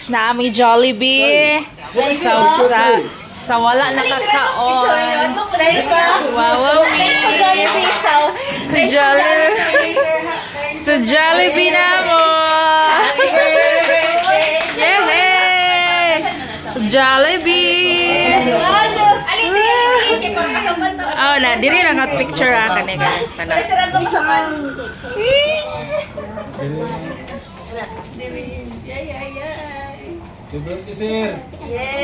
na aming Jollibee. Sa wala nakakaon. Wawawi. Sa Jollibee na mo. Yehey! Jollibee. Oh, na diri lang at picture kani.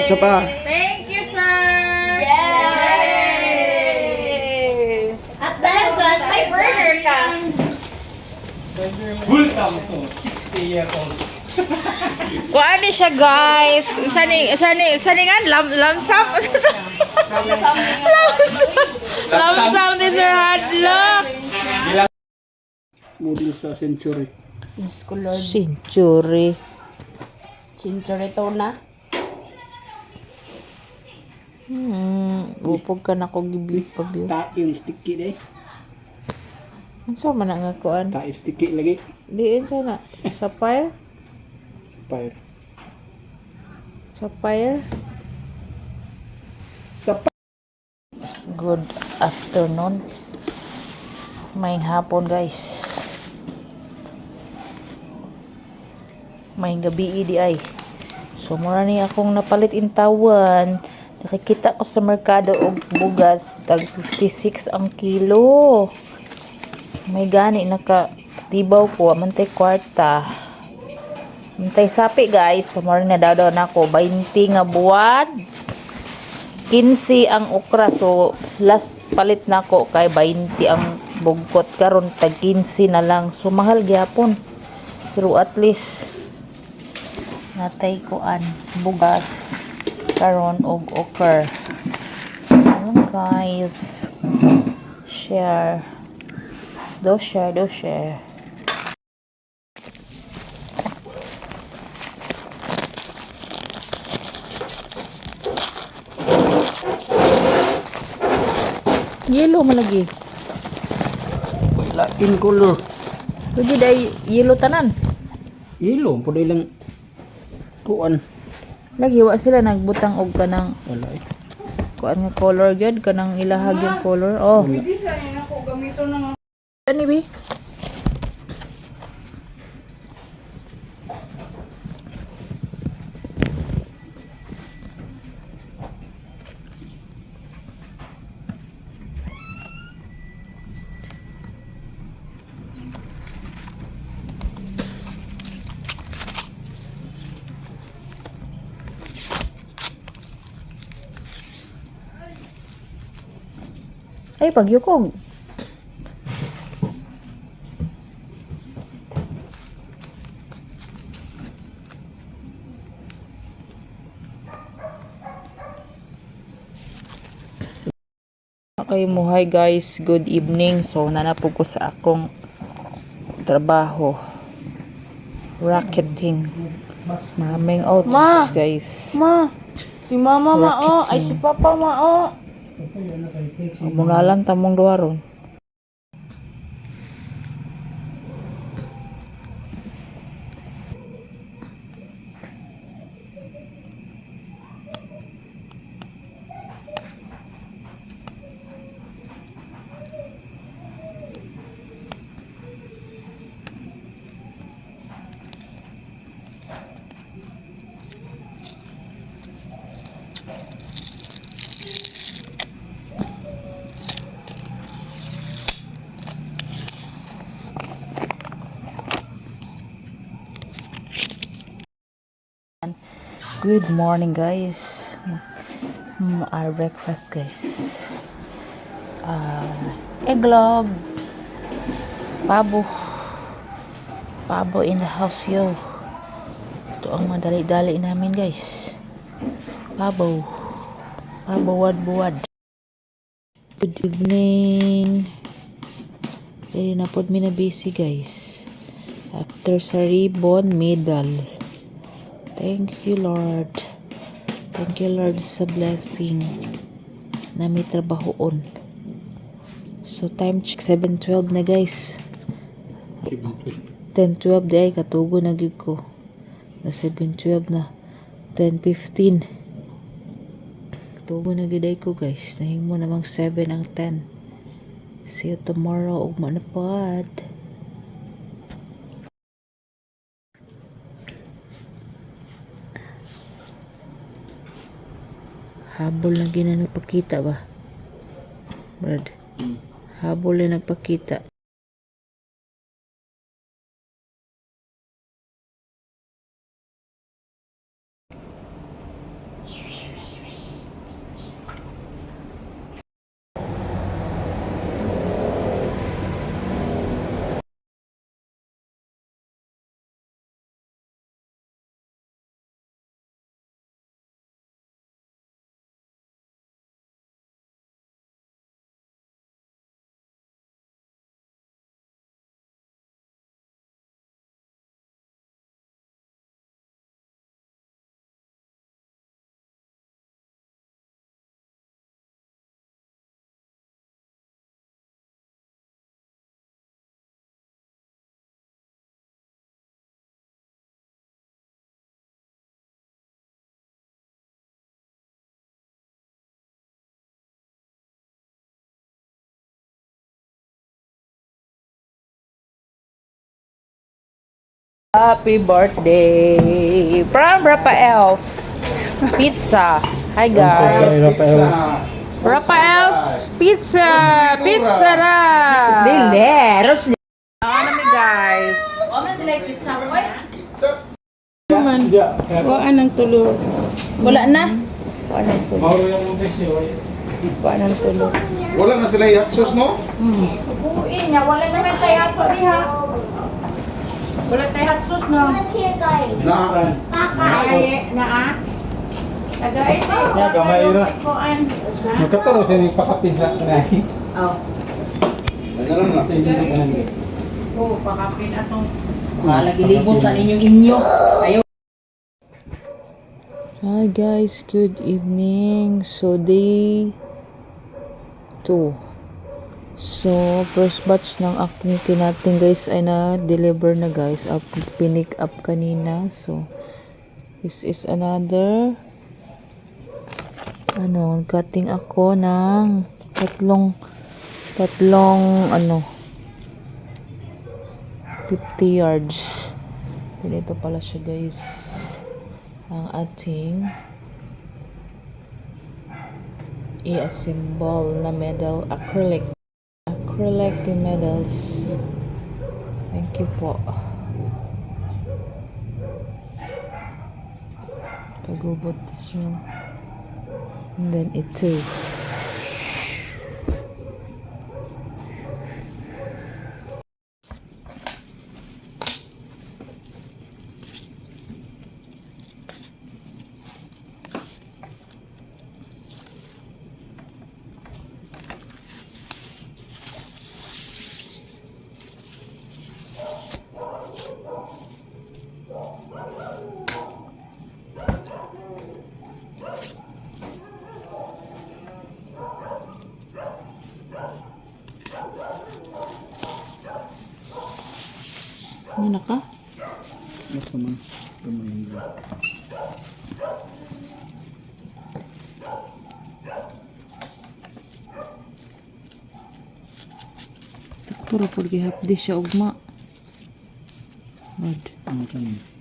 Isa pa. Thank you, sir. Yay! At dahil doon, may burger ka. Welcome to 60-year-old. Kuan ni siya, guys. Saningan lamsam. Lamsam ni Sir Hadlock. Model sa Century. Century. Century to na. Bupog ka na ko gibi pabyo. Yung sticky deh. Unsa man nga kuan? Ta sticky lagi. Diin sana sapphire. Sapphire. Sapphire. Good afternoon. May hapon, guys. May gabi di ay. So mura ni akong napalit in tawan. Nakikita ko sa merkado og bugas tag 56 ang kilo. May gani nakatibaw ko mantay kwarta. Mantay sapi, guys. So mura na daw nako 20 nga buwan. 15 ang okra. So last palit nako kay 20 ang bugkot karon tag 15 na lang. So mahal gyapon. Pero at least natay kuan bugas karon og okra. Ayan, guys. Share. Do share. Yellow man lagi. In color. Lagi day yellow tanan. Yellow. Pwede lang kuan. Lagi wa sila nagbutang og kanang Wala eh. kuan nga color gyud kanang ilahag yung color. Oh. Hindi sa ina ko gamito na. Ani bi? Ay, pagyukog. Okay mo, hi guys, good evening. So nanapog ko sa akong trabaho, racketing. Maraming outs, guys. Ma, si mama mao, ay si papa mao. Munalan tamong duha ron. Good morning, guys. Our breakfast, guys. Eggnog. Pabo in the house, yo. Ito ang madali-dali namin, guys. Pabo buwad. Good evening. Dili na pod mi na busy, guys. After sa ribbon, medal. Thank you, Lord. Thank you, Lord, sa blessing na may trabahoon. So, time check 7:12 na, guys. 10:12 di ay katugo na gid ko. Na 7:12 na. 10:15. Tubo na giday ko guys. Nahimo namang 7 ang 10. See you tomorrow. Ug manapad. Habol na gina nagpakita ba? Brad. Habol na nagpakita. Happy birthday from Rafael's Pizza. Hi guys. Rafael's Pizza. Pizza na. Dileros. Ano mi guys? Omen sila pizza boy. Kuhaan ng tulo. Wala na. Kuhaan ng tulo. Mauro yung presyo. Kuhaan ng tulo. Wala na sila hot sauce, no? Uy, niya wala naman tayo ato diha. Wala tayo hot sauce no. Na. Tagay Ya, gamay na. Magkataro siya ni pakapin sa kanahi. Oh. Ano na? Hindi ka nang. Oh, pakapin atong Lagi libot sa inyong inyo. Ayaw. Hi guys, good evening. So day 2. So first batch ng aking kinating guys ay na-deliver na guys. Pinick up kanina. So this is another cutting ako ng tatlong 50 yards. Ganito pala siya guys. Ang ating i-assemble na medal acrylic medals. Thank you po. Kagubot this one. And then ito. Ano ka? Basta man. Gamay yung Taktura po gihapdi siya ugma. Mad. Ano ka niya?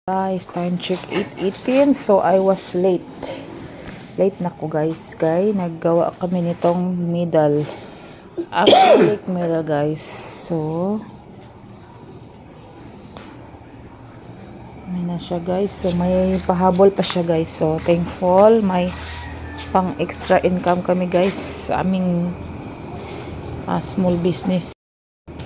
Guys, time check 8:18. So I was late. Late na ko guys. Naggawa kami nitong medal. Acrylic medal guys. So may na siya guys. So may pahabol pa siya guys. So thankful. May pang extra income kami guys sa aming small business.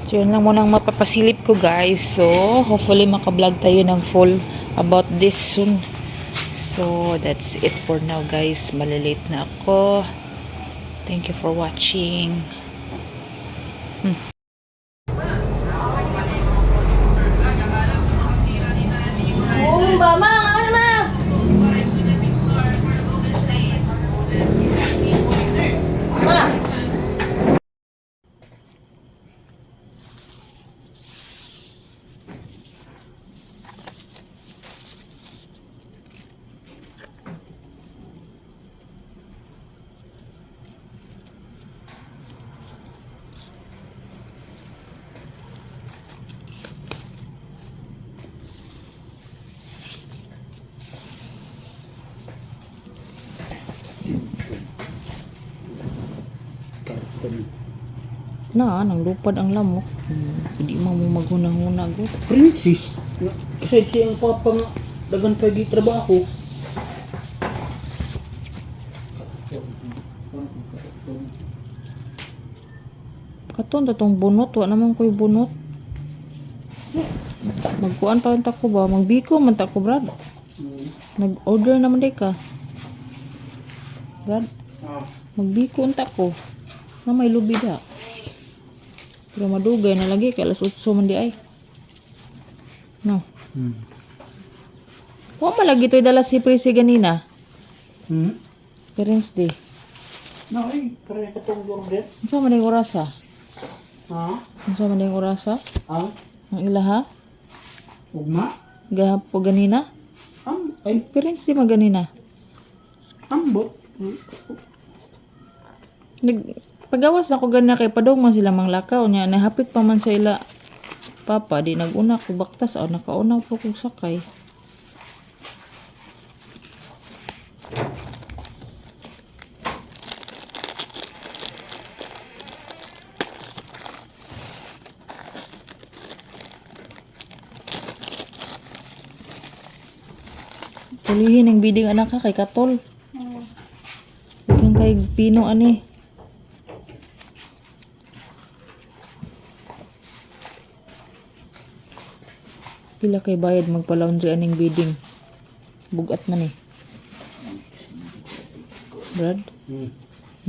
So, yun lang munang mapapasilip ko, guys. So, hopefully makablog tayo ng full about this soon. So, that's it for now, guys. Malilate na ako. Thank you for watching. Mama, ano ma? Ma. Na, nang lupad ang lamok. Hindi mo maghunang-hunag. Princess. Kasi siya ang papa nga. Dagan pagi trabaho. Katon, tatong bunot. Wa naman ko'y bunot. Magkuan pa ko ba? Magbiko man ta ko, Brad. Nag-order naman di ka. Brad, magbiko unta ko. Na may lubida. Pero madugay na lagi kay alas 8 man di ay. No. Wa pa lagi to'y dala si Prissy ganina. Parents Day. No, kaya katong order. Unsa man yung orasa? Ha? Unsa man yung orasa? Ang Ang ilaha? ugma? Gahapo ganina? Ay, Parents Day man ganina. ambot. Pagawas ako ganina kay padong man sila manglakaw niya. Nahapit pa man sa ila. Papa, di nag-una ko baktas. O, nakauna po kong sakay. Tulihin ang biding anak ka kay Katol. Huwag kay Pino ani. Pila kay bayad magpa-laundry aning biding. Bugat man eh. Brad,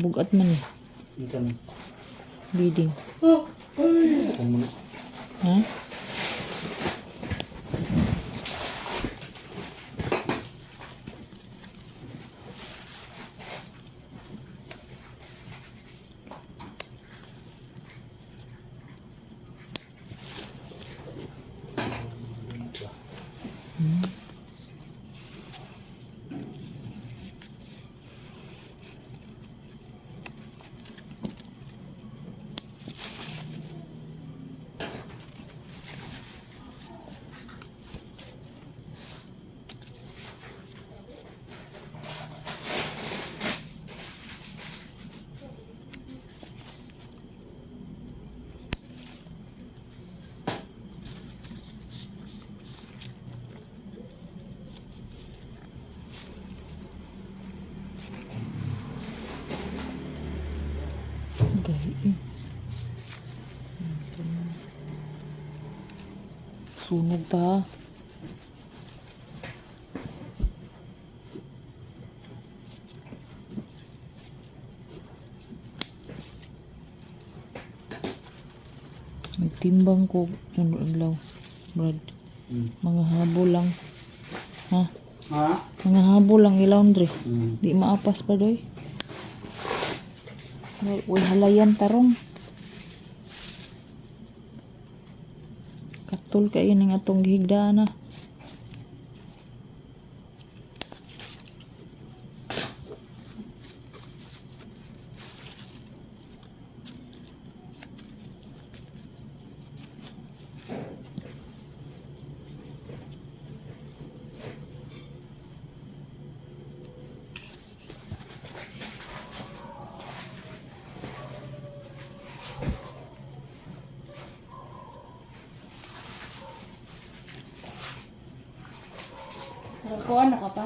bugat man eh. Biding. Ha? Okay. Sunog ta. Nagtimbang ko sunod adlaw, Brad. Mga habo lang. Ha? Ha? Mga habo lang i-laundry. Di maapas pa doy. Uy, halayan tarong. Katol kayo ng atong gihigdaan na. Nakakuha na ka pa?